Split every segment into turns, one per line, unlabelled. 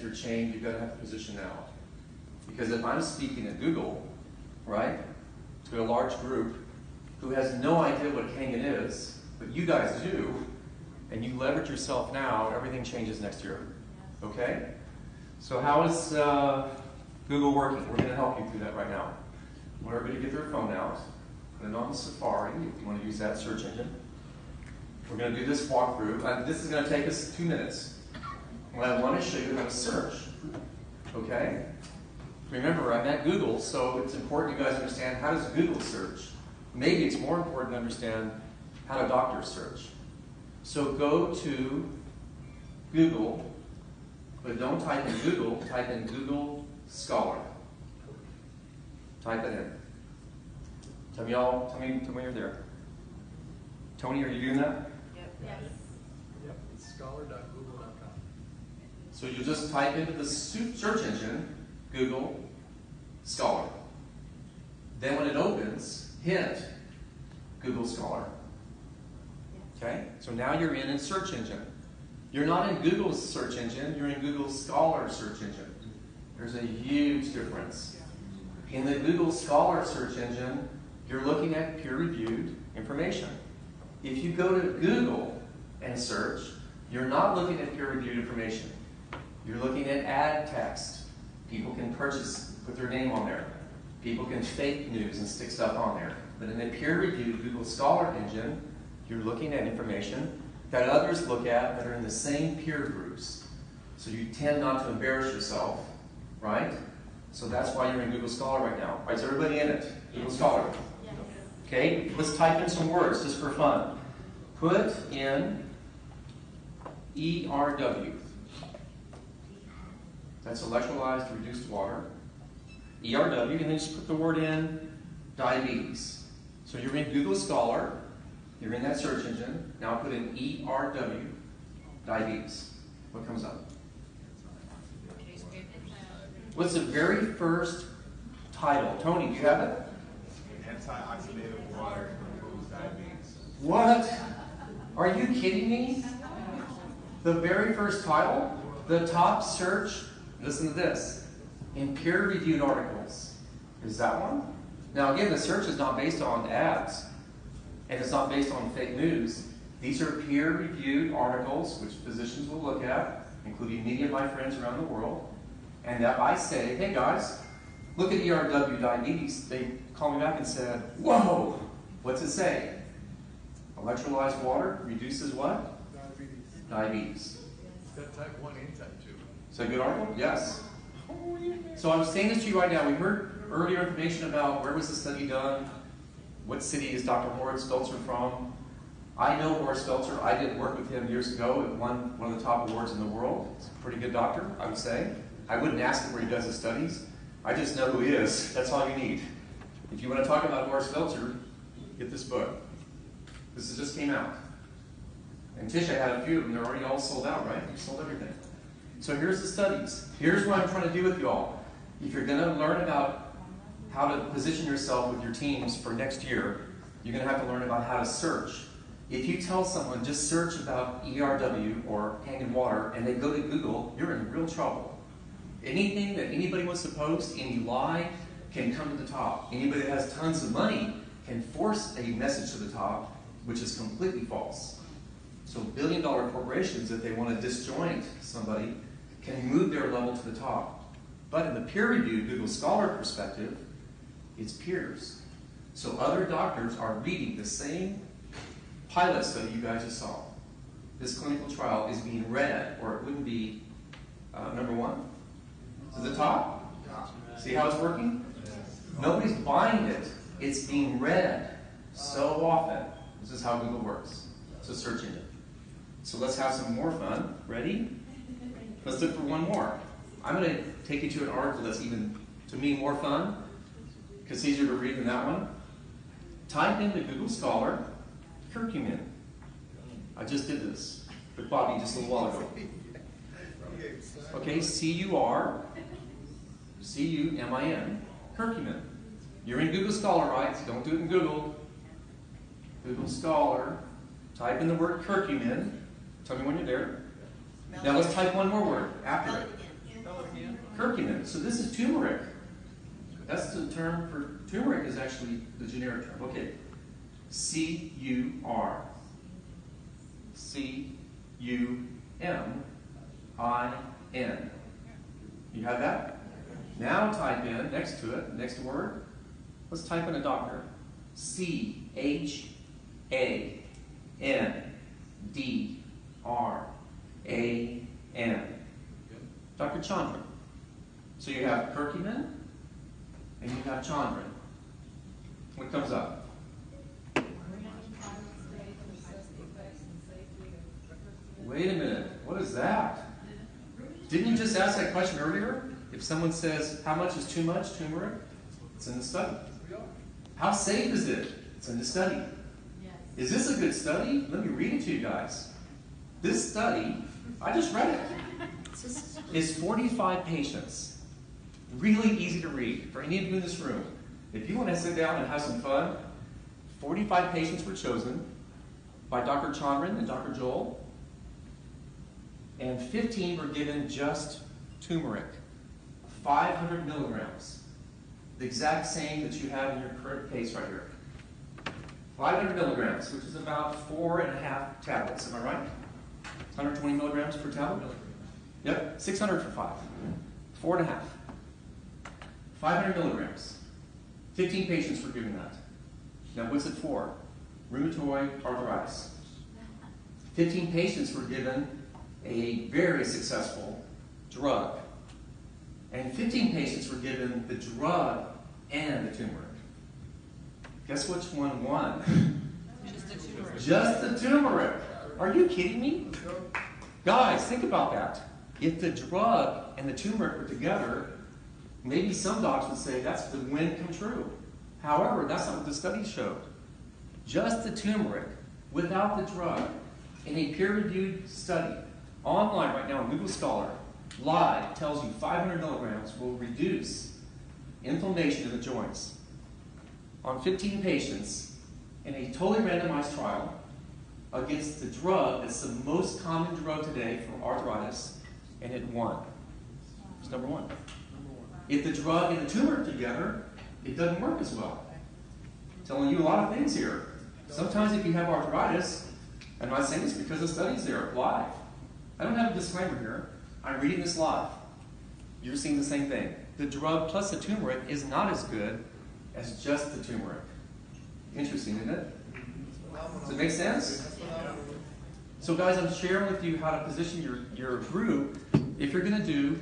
your chain, you've got to have to position now. Because if I'm speaking at Google, right, to a large group who has no idea what Kangen is, but you guys do, and you leverage yourself now, everything changes next year. Okay? So how is Google working? We're going to help you through that right now. I want everybody to get their phone out, put it on Safari if you want to use that search engine. We're going to do this walkthrough. This is going to take us 2 minutes. And I want to show you how to search. Okay? Remember, I'm at Google, so it's important you guys understand how does Google search. Maybe it's more important to understand how do doctors search. So go to Google, but don't type in Google, type in Google Scholar. Type it in. Tell me when you're there. Tony, are you doing that?
Yep. Yes.
Yep, it's scholar.google.com.
So you just type into the search engine, Google Scholar. Then when it opens, hit Google Scholar. Okay? So now you're in a search engine. You're not in Google's search engine, you're in Google Scholar search engine. There's a huge difference. In the Google Scholar search engine, you're looking at peer-reviewed information. If you go to Google and search, you're not looking at peer-reviewed information. You're looking at ad text. People can purchase, put their name on there. People can fake news and stick stuff on there. But in the peer-reviewed Google Scholar engine, you're looking at information that others look at that are in the same peer groups. So you tend not to embarrass yourself, right? So that's why you're in Google Scholar right now. All right, is everybody in it? Google Scholar.
Yes.
Okay, let's type in some words just for fun. Put in ERW. That's electrolyzed reduced water. ERW, and then just put the word in diabetes. So you're in Google Scholar. You're in that search engine. Now put in ERW, diabetes. What comes up? What's the very first title? Tony, do you have it?
Antioxidative water improves diabetes.
What? Are you kidding me? The very first title? The top search? Listen to this. In peer-reviewed articles. Is that one? Now again, the search is not based on ads. And it's not based on fake news. These are peer-reviewed articles, which physicians will look at, including many of my friends around the world. And that I say, hey guys, look at ERW diabetes. They called me back and said, whoa, what's it say? Electrolyzed water reduces what?
Diabetes.
Diabetes.
That type 1 and type 2.
Is that a good article? Yes. So I'm saying this to you right now. We heard earlier information about where was the study done, what city is Dr. Horace Speltzer from. I know Horace Speltzer. I did work with him years ago. It won one of the top awards in the world. He's a pretty good doctor, I would say. I wouldn't ask him where he does his studies. I just know who he is. That's all you need. If you want to talk about Horace Speltzer, get this book. This just came out. And Tisha had a few of them. They're already all sold out, right? You sold everything. So here's the studies. Here's what I'm trying to do with you all. If you're going to learn about how to position yourself with your teams for next year, you're going to have to learn about how to search. If you tell someone, just search about ERW or Kangen Water, and they go to Google, you're in real trouble. Anything that anybody wants to post, any lie, can come to the top. Anybody that has tons of money can force a message to the top, which is completely false. So billion-dollar corporations, if they want to disjoint somebody, can move their level to the top. But in the peer-reviewed Google Scholar perspective, it's peers. So other doctors are reading the same pilot study you guys just saw. This clinical trial is being read, or it wouldn't be number one. To the top? See how it's working? Nobody's buying it. It's being read so often. This is how Google works. It's a search engine. So let's have some more fun. Ready? Let's look for one more. I'm going to take you to an article that's even, to me, more fun, because it's easier to read than that one. Type into Google Scholar, curcumin. I just did this with Bobby just a little while ago. Okay, C-U-R-C-U-M-I-N, curcumin. You're in Google Scholar, right? So don't do it in Google. Google Scholar. Type in the word curcumin. Tell me when you're there. Now let's type one more word after it. curcumin. So this is turmeric. That's the term for turmeric is actually the generic term. Okay. C-U-R. C-U-M-I-N. You have that? Now type in, next to it, next word, let's type in a doctor. C-H-A-N-D-R-A-N. Dr. Chandran. So you have curcumin and you have Chandran. What comes up? Wait a minute, what is that? Didn't you just ask that question earlier? If someone says, how much is too much turmeric? It's in the study. How safe is it? It's in the study. Yes. Is this a good study? Let me read it to you guys. This study, I just read it, is 45 patients. Really easy to read for any of you in this room. If you want to sit down and have some fun, 45 patients were chosen by Dr. Chandran and Dr. Joel, and 15 were given just turmeric, 500 milligrams, the exact same that you have in your current case right here. 500 milligrams, which is about 4.5 tablets, am I right? 120 milligrams per tablet? Yep, 600 for 5. 4.5. 500 milligrams. 15 patients were given that. Now what's it for? Rheumatoid arthritis. 15 patients were given a very successful drug. And 15 patients were given the drug and the turmeric. Guess which one won?
Just the turmeric.
Just the turmeric. Are you kidding me? Guys, think about that. If the drug and the turmeric were together, maybe some docs would say that's the win come true. However, that's not what the study showed. Just the turmeric without the drug in a peer-reviewed study online right now on Google Scholar, live, tells you 500 milligrams will reduce inflammation in the joints on 15 patients in a totally randomized trial against the drug that's the most common drug today for arthritis, and it won. It's number one. If the drug and the turmeric together, it doesn't work as well. I'm telling you a lot of things here. Sometimes if you have arthritis, I'm not saying this because the study's there, live. I don't have a disclaimer here. I'm reading this live. You're seeing the same thing. The drug plus the turmeric is not as good as just the turmeric. Interesting, isn't it? Does it make sense? So guys, I'm sharing with you how to position your group if you're going to do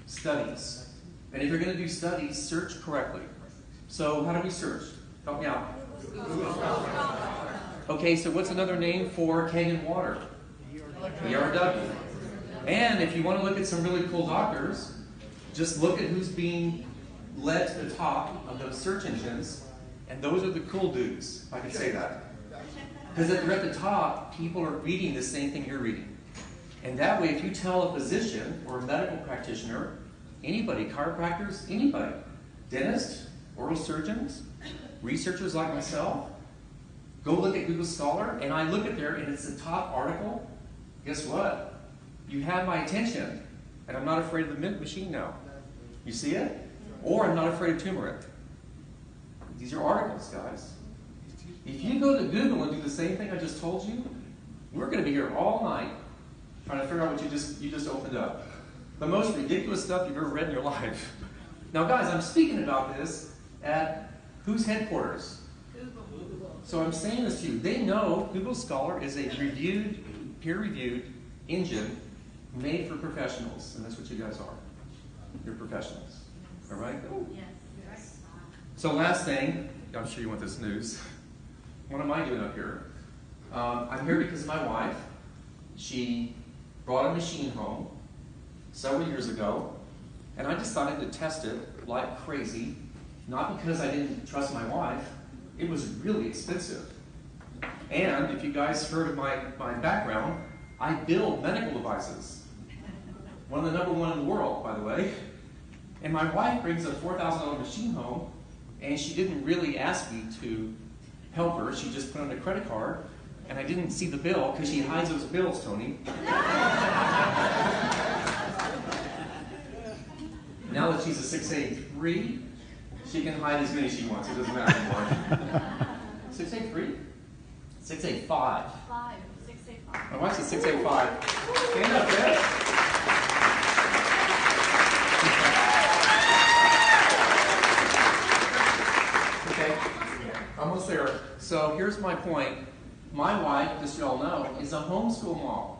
studies. And if you're going to do studies, search correctly. So how do we search? Help me out. Okay, so what's another name for Kangen Water? ERW. And if you want to look at some really cool doctors, just look at who's being led to the top of those search engines, and those are the cool dudes, if I could say that. Because if you're at the top, people are reading the same thing you're reading. And that way, if you tell a physician or a medical practitioner, anybody, chiropractors, anybody, dentists, oral surgeons, researchers like myself, go look at Google Scholar, and I look at there, and it's the top article. Guess what? You have my attention, and I'm not afraid of the mint machine now. You see it? Or I'm not afraid of turmeric. These are articles, guys. If you go to Google and do the same thing I just told you, we're going to be here all night trying to figure out what you just opened up. The most ridiculous stuff you've ever read in your life. Now, guys, I'm speaking about this at whose headquarters? Google. So I'm saying this to you. They know Google Scholar is a peer-reviewed engine made for professionals, and that's what you guys are. You're professionals. All right?
Yes.
So last thing, I'm sure you want this news. What am I doing up here? I'm here because of my wife. She brought a machine home several years ago, and I decided to test it like crazy, not because I didn't trust my wife. It was really expensive. And if you guys heard of my background, I build medical devices. One of the #1 in the world, by the way. And my wife brings a $4,000 machine home, and she didn't really ask me to help her. She just put on a credit card, and I didn't see the bill because she hides those bills, Tony. Now that she's a 6'3", she can hide as many as she wants. It doesn't matter anymore. 6'3"? 6'5".
5, 6, 8, 5.
My wife's a 6'5". Stand up, Ed. Okay, almost there. So here's my point. My wife, just so you all know, is a homeschool mom.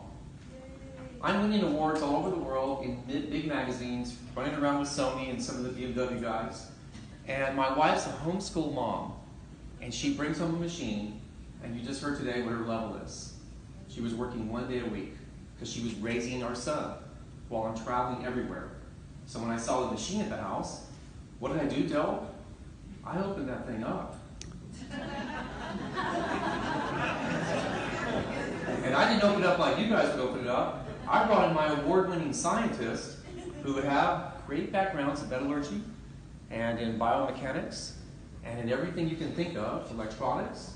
I'm winning awards all over the world in big magazines, running around with Sony and some of the BMW guys. And my wife's a homeschool mom. And she brings home a machine, and you just heard today what her level is. She was working 1 day a week because she was raising our son while I'm traveling everywhere. So when I saw the machine at the house, what did I do, Del? I opened that thing up. And I didn't open it up like you guys would open it up. I brought in my award-winning scientists who have great backgrounds in metallurgy and in biomechanics and in everything you can think of, electronics.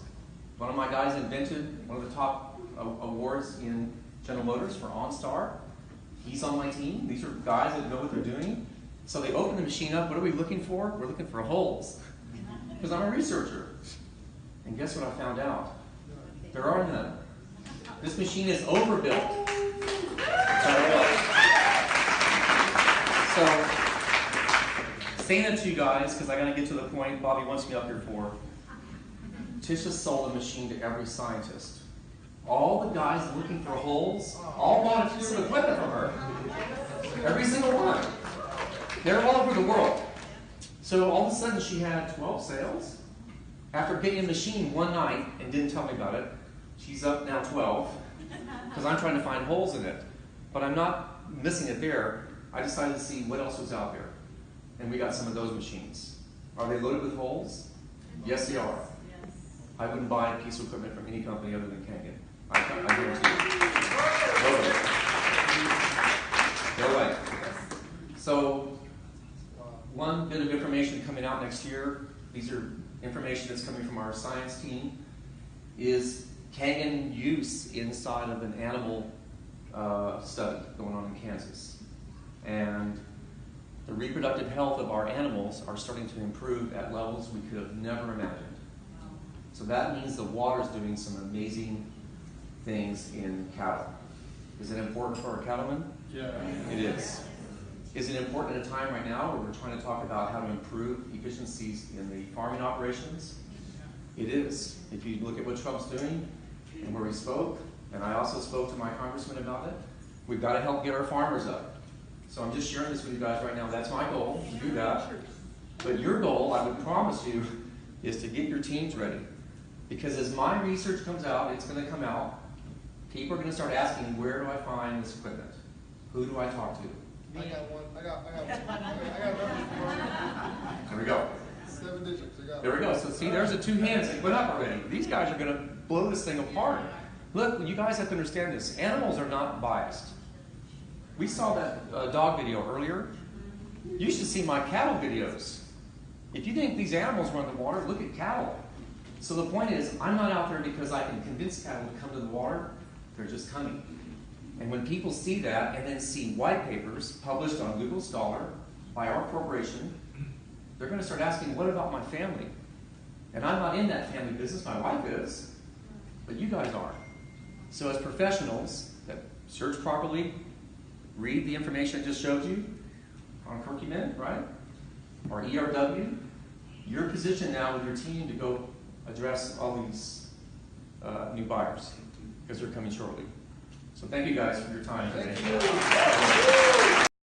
One of my guys invented one of the top awards in General Motors for OnStar. He's on my team. These are guys that know what they're doing. So they open the machine up. What are we looking for? We're looking for holes. Because I'm a researcher. And guess what I found out? There are none. This machine is overbuilt. So, saying that to you guys, because I got to get to the point Bobby wants me up here for. Tisha sold a machine to every scientist. All the guys looking for holes all bought a piece of equipment from her. Every single one. They're all over the world. So all of a sudden she had 12 sales. After getting a machine one night and didn't tell me about it, she's up now 12 because I'm trying to find holes in it. But I'm not missing it there. I decided to see what else was out there. And we got some of those machines. Are they loaded with holes? Yes, they are. I wouldn't buy a piece of equipment from any company other than Kangen. I guarantee you. No way. So, one bit of information coming out next year, these are information that's coming from our science team, is Kangen use inside of an animal study going on in Kansas. And the reproductive health of our animals are starting to improve at levels we could have never imagined. So that means the water is doing some amazing things in cattle. Is it important for our cattlemen?
Yeah.
It is. Is it important at a time right now where we're trying to talk about how to improve efficiencies in the farming operations? It is. If you look at what Trump's doing and where he spoke, and I also spoke to my congressman about it, we've got to help get our farmers up. So I'm just sharing this with you guys right now. That's my goal, to do that. But your goal, I would promise you, is to get your teams ready. Because as my research comes out, it's going to come out, people are going to start asking, where do I find this equipment? Who do I talk to?
I got one. I got one.
There we go.
7 digits. I got
There we go. So see, there's the 2 hands that went up already. These guys are going to blow this thing apart. Look, you guys have to understand this. Animals are not biased. We saw that dog video earlier. You should see my cattle videos. If you think these animals run the water, look at cattle. So the point is, I'm not out there because I can convince cattle to come to the water. They're just coming. And when people see that and then see white papers published on Google Scholar by our corporation, they're going to start asking, what about my family? And I'm not in that family business, my wife is, but you guys are. So as professionals that search properly, read the information I just showed you on curcumin, right? Or ERW, you're positioned now with your team to go address all these new buyers because they're coming shortly. So thank you guys for your time today.
Thank you.